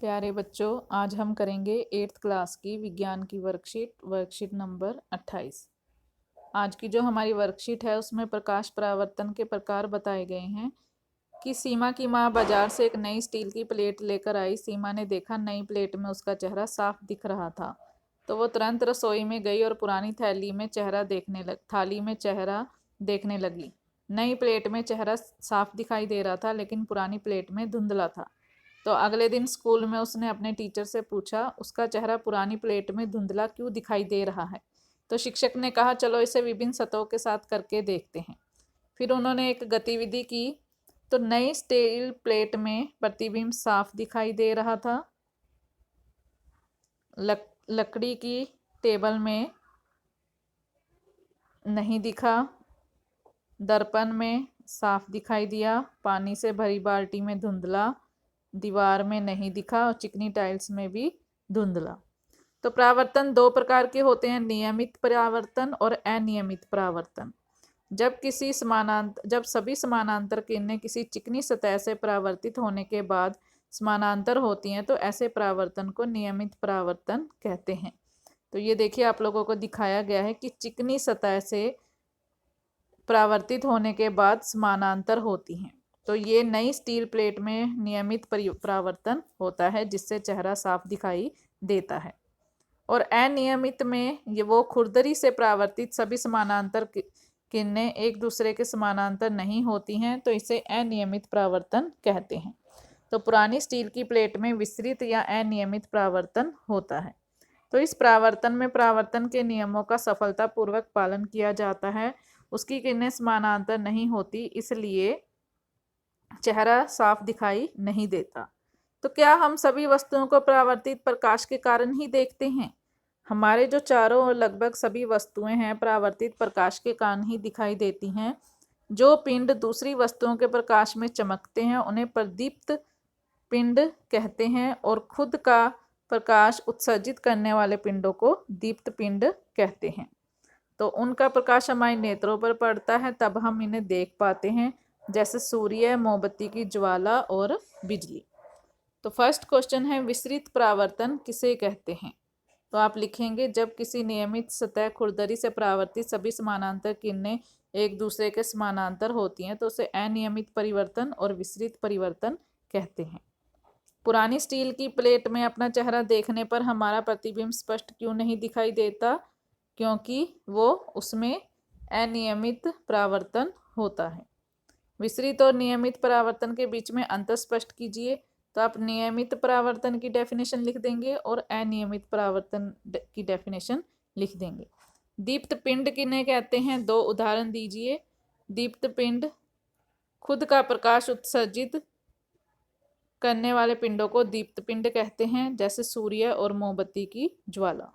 प्यारे बच्चों, आज हम करेंगे 8th क्लास की विज्ञान की वर्कशीट नंबर 28। आज की जो हमारी वर्कशीट है उसमें प्रकाश परावर्तन के प्रकार बताए गए हैं कि सीमा की माँ बाजार से एक नई स्टील की प्लेट लेकर आई। सीमा ने देखा नई प्लेट में उसका चेहरा साफ दिख रहा था, तो वो तुरंत रसोई में गई और पुरानी थाली में चेहरा देखने लगी। नई प्लेट में चेहरा साफ दिखाई दे रहा था, लेकिन पुरानी प्लेट में धुंधला था। तो अगले दिन स्कूल में उसने अपने टीचर से पूछा, उसका चेहरा पुरानी प्लेट में धुंधला क्यों दिखाई दे रहा है। तो शिक्षक ने कहा, चलो इसे विभिन्न सतहों के साथ करके देखते हैं। फिर उन्होंने एक गतिविधि की, तो नई स्टील प्लेट में प्रतिबिंब साफ दिखाई दे रहा था। लकड़ी की टेबल में नहीं दिखा। दर्पण में साफ दिखाई दिया। पानी से भरी बाल्टी में धुंधला। दीवार में नहीं दिखा और चिकनी टाइल्स में भी धुंधला। तो परावर्तन दो प्रकार के होते हैं, नियमित परावर्तन और अनियमित परावर्तन। जब सभी समानांतर किरणें किसी चिकनी सतह से परावर्तित होने के बाद समानांतर होती हैं, तो ऐसे परावर्तन को नियमित परावर्तन कहते हैं। तो ये देखिए, आप लोगों को दिखाया गया है कि चिकनी सतह से परावर्तित होने के बाद समानांतर होती हैं। तो ये नई स्टील प्लेट में नियमित परावर्तन होता है, जिससे चेहरा साफ दिखाई देता है। और अनियमित में ये वो खुरदरी से परावर्तित सभी समानांतर किरणें एक दूसरे के समानांतर नहीं होती हैं, तो इसे अनियमित परावर्तन कहते हैं। तो पुरानी स्टील की प्लेट में विस्तृत या अनियमित परावर्तन होता है। तो इस परावर्तन में परावर्तन के नियमों का सफलतापूर्वक पालन किया जाता है। उसकी किरणें समानांतर नहीं होती, इसलिए चेहरा साफ दिखाई नहीं देता। तो क्या हम सभी वस्तुओं को परावर्तित प्रकाश के कारण ही देखते हैं? हमारे जो चारों ओर लगभग सभी वस्तुएं हैं परावर्तित प्रकाश के कारण ही दिखाई देती हैं। जो पिंड दूसरी वस्तुओं के प्रकाश में चमकते हैं उन्हें प्रदीप्त पिंड कहते हैं, और खुद का प्रकाश उत्सर्जित करने वाले पिंडों को दीप्त पिंड कहते हैं। तो उनका प्रकाश हमारे नेत्रों पर पड़ता है, तब हम इन्हें देख पाते हैं, जैसे सूर्य, मोमबत्ती की ज्वाला और बिजली। तो फर्स्ट क्वेश्चन है, विस्तृत परावर्तन किसे कहते हैं? तो आप लिखेंगे, जब किसी नियमित सतह खुरदरी से परावर्तित सभी समानांतर किरणें एक दूसरे के समानांतर होती हैं, तो उसे अनियमित परिवर्तन और विस्तृत परिवर्तन कहते हैं। पुरानी स्टील की प्लेट में अपना चेहरा देखने पर हमारा प्रतिबिंब स्पष्ट क्यों नहीं दिखाई देता? क्योंकि वो उसमें अनियमित परावर्तन होता है। विस्तृत और नियमित परावर्तन के बीच में अंतर स्पष्ट कीजिए। तो आप नियमित परावर्तन की डेफिनेशन लिख देंगे और अनियमित परावर्तन की डेफिनेशन लिख देंगे। दीप्त पिंड किन्हें कहते हैं? दो उदाहरण दीजिए। दीप्त पिंड खुद का प्रकाश उत्सर्जित करने वाले पिंडों को दीप्त पिंड कहते हैं, जैसे सूर्य और मोमबत्ती की ज्वाला।